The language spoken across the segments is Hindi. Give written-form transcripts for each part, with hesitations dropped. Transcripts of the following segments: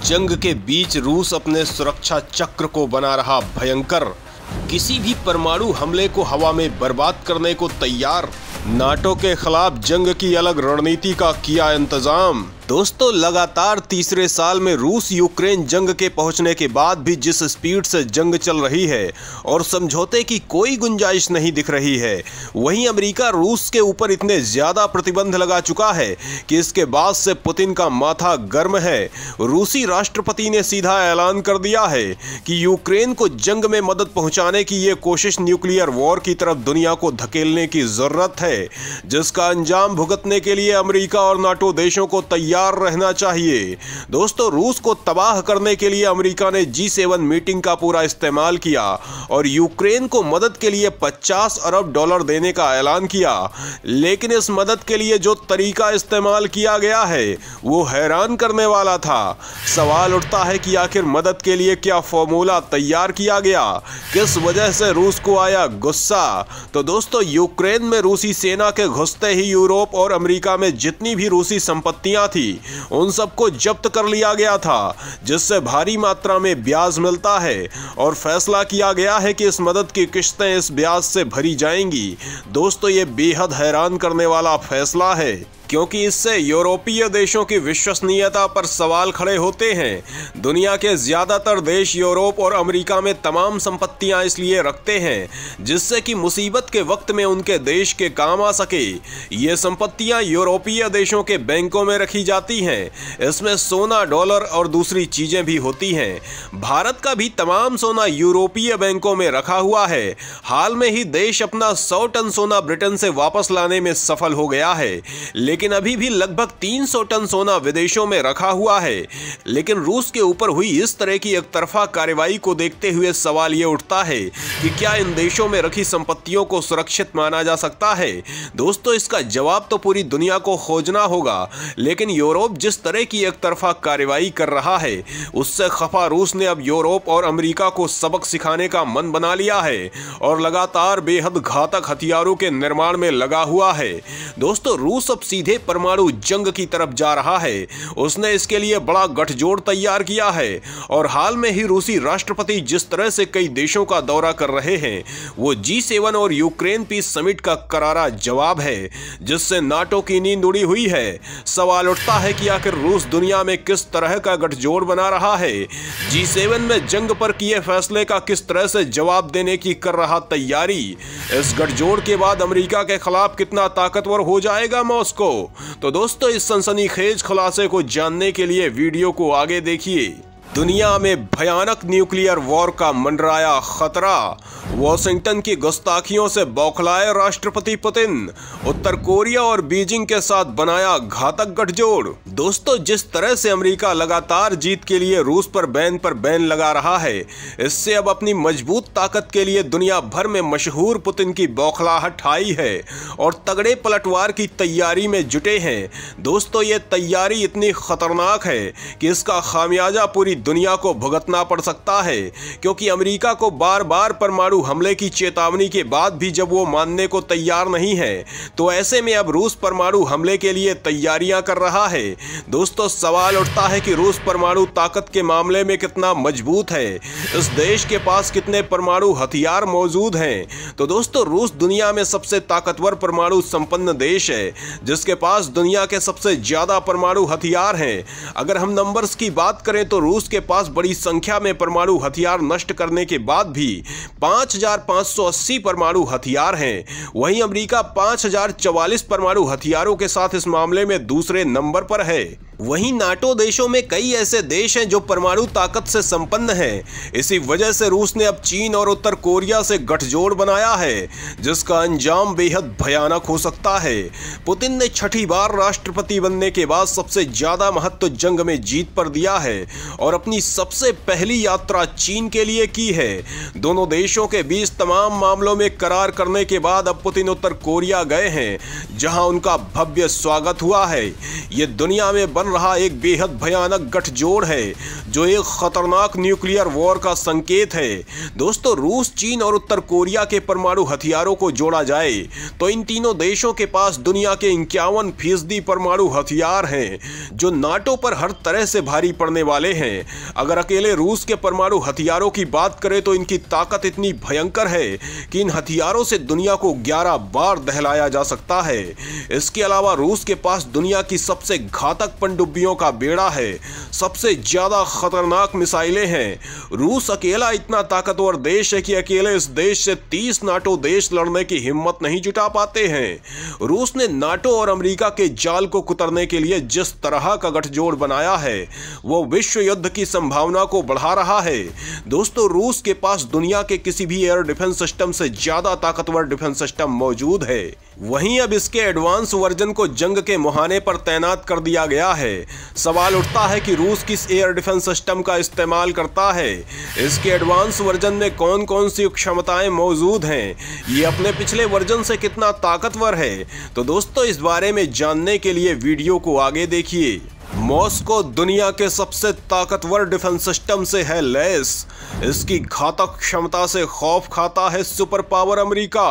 जंग के बीच रूस अपने सुरक्षा चक्र को बना रहा भयंकर, किसी भी परमाणु हमले को हवा में बर्बाद करने को तैयार, नाटो के खिलाफ जंग की अलग रणनीति का किया इंतजाम। दोस्तों, लगातार तीसरे साल में रूस यूक्रेन जंग के पहुंचने के बाद भी जिस स्पीड से जंग चल रही है और समझौते की कोई गुंजाइश नहीं दिख रही है, वहीं अमेरिका रूस के ऊपर इतने ज्यादा प्रतिबंध लगा चुका है कि इसके बाद से पुतिन का माथा गर्म है। रूसी राष्ट्रपति ने सीधा ऐलान कर दिया है कि यूक्रेन को जंग में मदद पहुंचाने की ये कोशिश न्यूक्लियर वॉर की तरफ दुनिया को धकेलने की जरूरत है, जिसका अंजाम भुगतने के लिए अमेरिका और नाटो देशों को तैयार रहना चाहिए। दोस्तों, रूस को तबाह करने के लिए अमेरिका ने G7 मीटिंग का पूरा इस्तेमाल किया और यूक्रेन को मदद के लिए $50 अरब देने का ऐलान किया, लेकिन इस मदद के लिए जो तरीका इस्तेमाल किया गया है वो हैरान करने वाला था। सवाल उठता है कि आखिर मदद के लिए क्या फॉर्मूला तैयार किया गया, किस वजह से रूस को आया गुस्सा। तो दोस्तों, यूक्रेन में रूसी सेना के घुसते ही यूरोप और अमेरिका में जितनी भी रूसी संपत्तियां थी उन सबको जब्त कर लिया गया था, जिससे भारी मात्रा में ब्याज मिलता है और फैसला किया गया है कि इस मदद की किश्तें इस ब्याज से भरी जाएंगी। दोस्तों, ये बेहद हैरान करने वाला फैसला है, क्योंकि इससे यूरोपीय देशों की विश्वसनीयता पर सवाल खड़े होते हैं। दुनिया के ज्यादातर देश यूरोप और अमेरिका में तमाम संपत्तियां इसलिए रखते हैं जिससे कि मुसीबत के वक्त में उनके देश के काम आ सके। ये संपत्तियां यूरोपीय देशों के बैंकों में रखी जाती हैं। इसमें सोना, डॉलर और दूसरी चीजें भी होती हैं। भारत का भी तमाम सोना यूरोपीय बैंकों में रखा हुआ है। हाल में ही देश अपना 100 टन सोना ब्रिटेन से वापस लाने में सफल हो गया है, लेकिन अभी भी लगभग 300 टन सोना विदेशों में रखा हुआ है। लेकिन रूस के ऊपर हुई इस तरह की एकतरफा कार्रवाई को देखते हुए सवाल ये उठता है कि क्या इन देशों में रखी संपत्तियों को सुरक्षित माना जा सकता है। दोस्तों, इसका जवाब तो पूरी दुनिया को खोजना होगा, लेकिन यूरोप जिस तरह की एकतरफा कार्रवाई कर रहा है उससे खफा रूस ने अब यूरोप और अमेरिका को सबक सिखाने का मन बना लिया है और लगातार बेहद घातक हथियारों के निर्माण में लगा हुआ है। दोस्तों, रूस अब सीधे परमाणु जंग की तरफ जा रहा है। उसने इसके लिए बड़ा गठजोड़ तैयार किया है और हाल में ही रूसी राष्ट्रपति जिस तरह से कई देशों का दौरा कर रहे हैं वो G7 और यूक्रेन पीस समिट का करारा जवाब है, जिससे नाटो की नींद उड़ी हुई है। सवाल उठता है कि आखिर रूस दुनिया में किस तरह का गठजोड़ बना रहा है, G7 में जंग पर किए फैसले का किस तरह से जवाब देने की कर रहा तैयारी। इस गठजोड़ के बाद अमेरिका के खिलाफ कितना ताकतवर हो जाएगा मॉस्को। तो दोस्तों, इस सनसनीखेज खुलासे को जानने के लिए वीडियो को आगे देखिए। दुनिया में भयानक न्यूक्लियर वॉर का मंडराया खतरा, वॉशिंगटन की गुस्ताखियों से बौखलाए राष्ट्रपति पुतिन, उत्तर कोरिया और बीजिंग के साथ बनाया घातक गठजोड़। दोस्तों, जिस तरह से अमेरिका लगातार जीत के लिए रूस पर बैन लगा रहा है, इससे अब अपनी मजबूत ताकत के लिए दुनिया भर में मशहूर पुतिन की बौखलाहट आई है और तगड़े पलटवार की तैयारी में जुटे हैं। दोस्तों, ये तैयारी इतनी खतरनाक है कि इसका खामियाजा पूरी दुनिया को भुगतना पड़ सकता है, क्योंकि अमेरिका को बार बार परमाणु हमले की चेतावनी के बाद भी जब वो मानने को तैयार नहीं है, तो ऐसे में अब रूस परमाणु हमले के लिए तैयारियां कर रहा है। दोस्तों, सवाल उठता है कि रूस परमाणु ताकत के मामले में कितना मजबूत है, इस देश के पास कितने परमाणु हथियार मौजूद हैं। तो दोस्तों, रूस दुनिया में सबसे ताकतवर परमाणु संपन्न देश है, जिसके पास दुनिया के सबसे ज्यादा परमाणु हथियार हैं। अगर हम नंबर्स की बात करें तो रूस के पास बड़ी संख्या में परमाणु हथियार नष्ट करने के बाद भी 5580 परमाणु हथियार हैं। वहीं अमेरिका 5044 परमाणु हथियारों के साथ इस मामले में दूसरे नंबर पर है। वहीं नाटो देशों में कई ऐसे देश हैं जो परमाणु ताकत से संपन्न हैं। इसी वजह से रूस ने अब चीन और उत्तर कोरिया से गठजोड़ बनाया है, जिसका अंजाम बेहद भयानक हो सकता है। पुतिन ने छठी बार राष्ट्रपति बनने के बाद सबसे ज्यादा महत्व जंग में जीत पर दिया है और अपनी सबसे पहली यात्रा चीन के लिए की है। दोनों देशों के बीच तमाम मामलों में करार करने के बाद अब पुतिन उत्तर कोरिया गए हैं, जहां उनका भव्य स्वागत हुआ है। ये दुनिया में बन रहा एक बेहद भयानक गठजोड़ है जो एक खतरनाक न्यूक्लियर वॉर का संकेत है। दोस्तों, रूस, चीन और उत्तर कोरिया के परमाणु हथियारों को जोड़ा जाए तो इन तीनों देशों के पास दुनिया के 51% परमाणु हथियार हैं जो नाटो पर हर तरह से भारी पड़ने वाले हैं। अगर अकेले रूस के परमाणु हथियारों की बात करें तो इनकी ताकत इतनी भयंकर है कि इन हथियारों से दुनिया को 11 बार दहलाया जा सकता है। इसके अलावा रूस के पास दुनिया की सबसे घातक पनडुब्बियों का बेड़ा है, सबसे ज्यादा खतरनाक मिसाइलें हैं। रूस अकेला इतना ताकतवर देश है कि अकेले इस देश से 30 नाटो देश लड़ने की हिम्मत नहीं जुटा पाते हैं। रूस ने नाटो और अमेरिका के जाल को कुतरने के लिए जिस तरह का गठजोड़ बनाया है वो विश्व युद्ध की संभावना को बढ़ा रहा है। दोस्तों, रूस के पास दुनिया के किसी भी एयर डिफेंस सिस्टम से ज्यादा ताकतवर डिफेंस सिस्टम मौजूद है। वहीं अब इसके एडवांस वर्जन को जंग के मुहाने पर तैनात कर दिया गया है। सवाल उठता है कि रूस किस एयर डिफेंस सिस्टम का इस्तेमाल करता है, इसके एडवांस वर्जन में कौन कौन सी क्षमताएं मौजूद हैं, ये अपने पिछले वर्जन से कितना ताकतवर है। तो दोस्तों, इस बारे में जानने के लिए वीडियो को आगे देखिए। मॉस्को दुनिया के सबसे ताकतवर डिफेंस सिस्टम से है लैस। इसकी घातक क्षमता से खौफ खाता है सुपर पावर अमेरिका।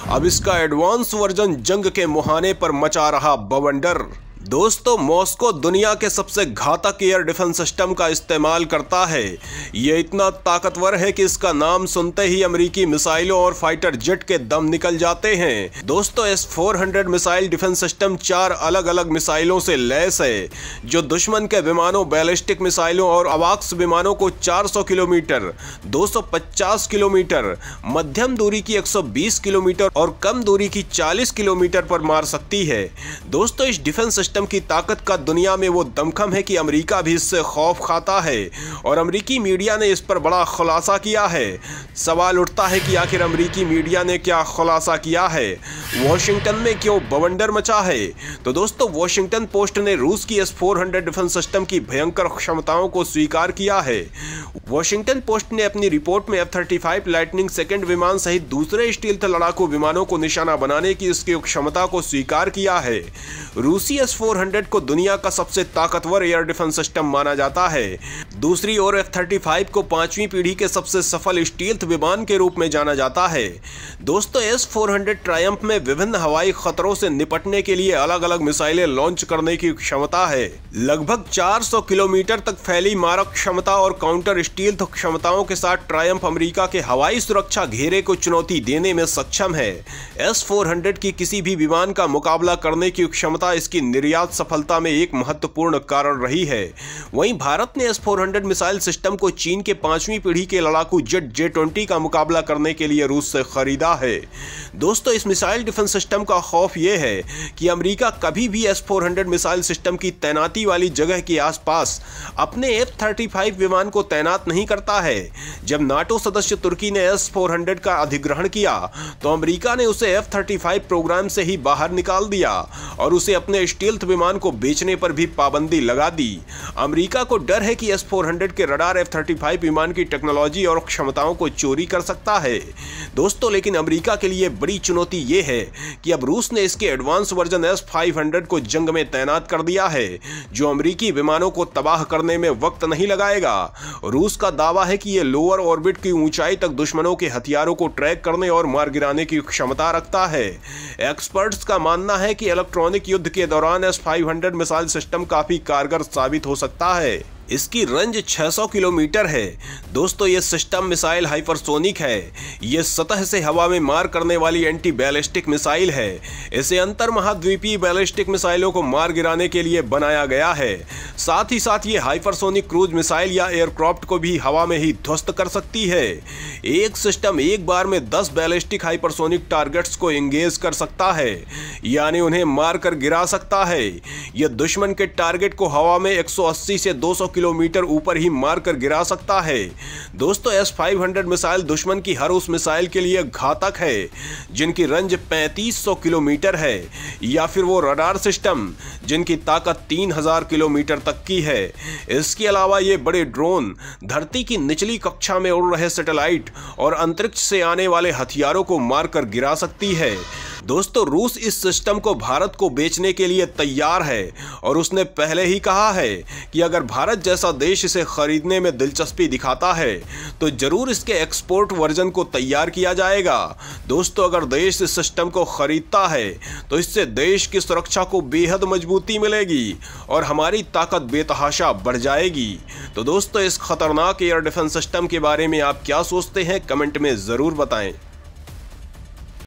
अब इसका एडवांस वर्जन जंग के मुहाने पर मचा रहा बवंडर। दोस्तों, मॉस्को दुनिया के सबसे घातक एयर डिफेंस सिस्टम का इस्तेमाल करता है। यह इतना ताकतवर है कि इसका नाम सुनते ही अमेरिकी मिसाइलों और फाइटर जेट के दम निकल जाते हैं। दोस्तों, S-400 मिसाइल डिफेंस सिस्टम 4 अलग अलग मिसाइलों से लैस है जो दुश्मन के विमानों, बैलिस्टिक मिसाइलों और अवाक्स विमानों को 400 किलोमीटर, 250 किलोमीटर, मध्यम दूरी की 120 किलोमीटर और कम दूरी की 40 किलोमीटर पर मार सकती है। दोस्तों, इस डिफेंस सिस्टम की ताकत का दुनिया में वो दमखम है कि अमेरिका भी इससे खौफ खाता है और अमेरिकी मीडिया ने इस पर बड़ा खुलासा किया है। सवाल उठता है कि आखिर अमेरिकी मीडिया ने क्या खुलासा किया है, वॉशिंगटन में क्यों बवंडर मचा है। तो दोस्तों, वॉशिंगटन पोस्ट ने रूस की S-400 डिफेंस सिस्टम की भयंकर क्षमताओं को स्वीकार किया है। वॉशिंगटन पोस्ट ने अपनी रिपोर्ट में F-35 लाइटनिंग सेकंड विमान सहित दूसरे स्टील्थ लड़ाकू विमानों को निशाना बनाने की इसकी क्षमता को स्वीकार किया है। रूसी S-400 को दुनिया का सबसे ताकतवर एयर डिफेंस सिस्टम माना जाता है। दूसरी ओर F-35 को 5वीं पीढ़ी के सबसे सफल स्टील्थ विमान के रूप में जाना जाता है। दोस्तों, S-400 ट्रायम्फ में विभिन्न हवाई खतरों से निपटने के लिए अलग अलग मिसाइलें लॉन्च करने की क्षमता है। लगभग 400 किलोमीटर तक फैली मारक क्षमता और काउंटर स्टील्थ क्षमताओं के साथ ट्रायम्फ अमेरिका के हवाई सुरक्षा घेरे को चुनौती देने में सक्षम है। S-400 की किसी भी विमान का मुकाबला करने की क्षमता इसकी निर्यात सफलता में एक महत्वपूर्ण कारण रही है। वहीं भारत ने S-400 मिसाइल सिस्टम को चीन के 5वीं पीढ़ी के लड़ाकू जेट J-20 का मुकाबला करने के लिए रूस से खरीदा है। दोस्तों, इस मिसाइल डिफेंस सिस्टम का खौफ यह है कि अमेरिका कभी भी S-400 मिसाइल सिस्टम की तैनाती वाली जगह के आसपास अपने F-35 विमान को तैनात नहीं करता है। जब नाटो सदस्य तुर्की ने S-400 का अधिग्रहण किया तो अमेरिका ने उसे F-35 प्रोग्राम से ही बाहर निकाल दिया और उसे अपने स्टील्थ विमान को बेचने पर भी पाबंदी लगा दी। अमेरिका को डर है कि S-400 के रडार F-35 विमान की टेक्नोलॉजी और क्षमताओं को चोरी कर सकता है। दोस्तों, लेकिन अमेरिका के लिए बड़ी चुनौती ये है कि अब रूस ने इसके एडवांस वर्जन S-500 को जंग में तैनात कर दिया है जो अमेरिकी विमानों को तबाह करने में वक्त नहीं लगाएगा। रूस का दावा है कि यह लोअर ऑर्बिट की ऊंचाई तक दुश्मनों के हथियारों को ट्रैक करने और मार गिराने की क्षमता रखता है। एक्सपर्ट्स का मानना है कि इलेक्ट्रॉनिक युद्ध के दौरान S-500 मिसाइल सिस्टम काफी कारगर साबित हो सकता है। इसकी रेंज 600 किलोमीटर है। दोस्तों, ये सिस्टम मिसाइल हाइपरसोनिक है। ये सतह से हवा में मार करने वाली एंटी बैलिस्टिक मिसाइल है। इसे अंतर महाद्वीपीय बैलिस्टिक मिसाइलों को मार गिराने के लिए बनाया गया है। साथ ही साथ ये हाइपरसोनिक क्रूज मिसाइल या एयरक्राफ्ट को भी हवा में ही ध्वस्त कर सकती है। एक सिस्टम एक बार में 10 बैलिस्टिक हाइपरसोनिक टारगेट्स को एंगेज कर सकता है, यानी उन्हें मार कर गिरा सकता है। यह दुश्मन के टारगेट को हवा में 180 से 200 किलोमीटर ऊपर ही मारकर गिरा सकता है। दोस्तों, S-500 मिसाइल दुश्मन की हर उस मिसाइल के लिए घातक है जिनकी रेंज 3500 किलोमीटर है, या फिर वो रडार सिस्टम जिनकी ताकत 3000 किलोमीटर तक की है। इसके अलावा ये बड़े ड्रोन, धरती की निचली कक्षा में उड़ रहे सैटेलाइट और अंतरिक्ष से आने वाले हथियारों को मारकर गिरा सकती है। दोस्तों रूस इस सिस्टम को भारत को बेचने के लिए तैयार है और उसने पहले ही कहा है कि अगर भारत जैसा देश इसे खरीदने में दिलचस्पी दिखाता है तो जरूर इसके एक्सपोर्ट वर्जन को तैयार किया जाएगा। दोस्तों अगर देश इस सिस्टम को खरीदता है तो इससे देश की सुरक्षा को बेहद मजबूती मिलेगी और हमारी ताकत बेतहाशा बढ़ जाएगी। तो दोस्तों इस खतरनाक एयर डिफेंस सिस्टम के बारे में आप क्या सोचते हैं, कमेंट में ज़रूर बताएं।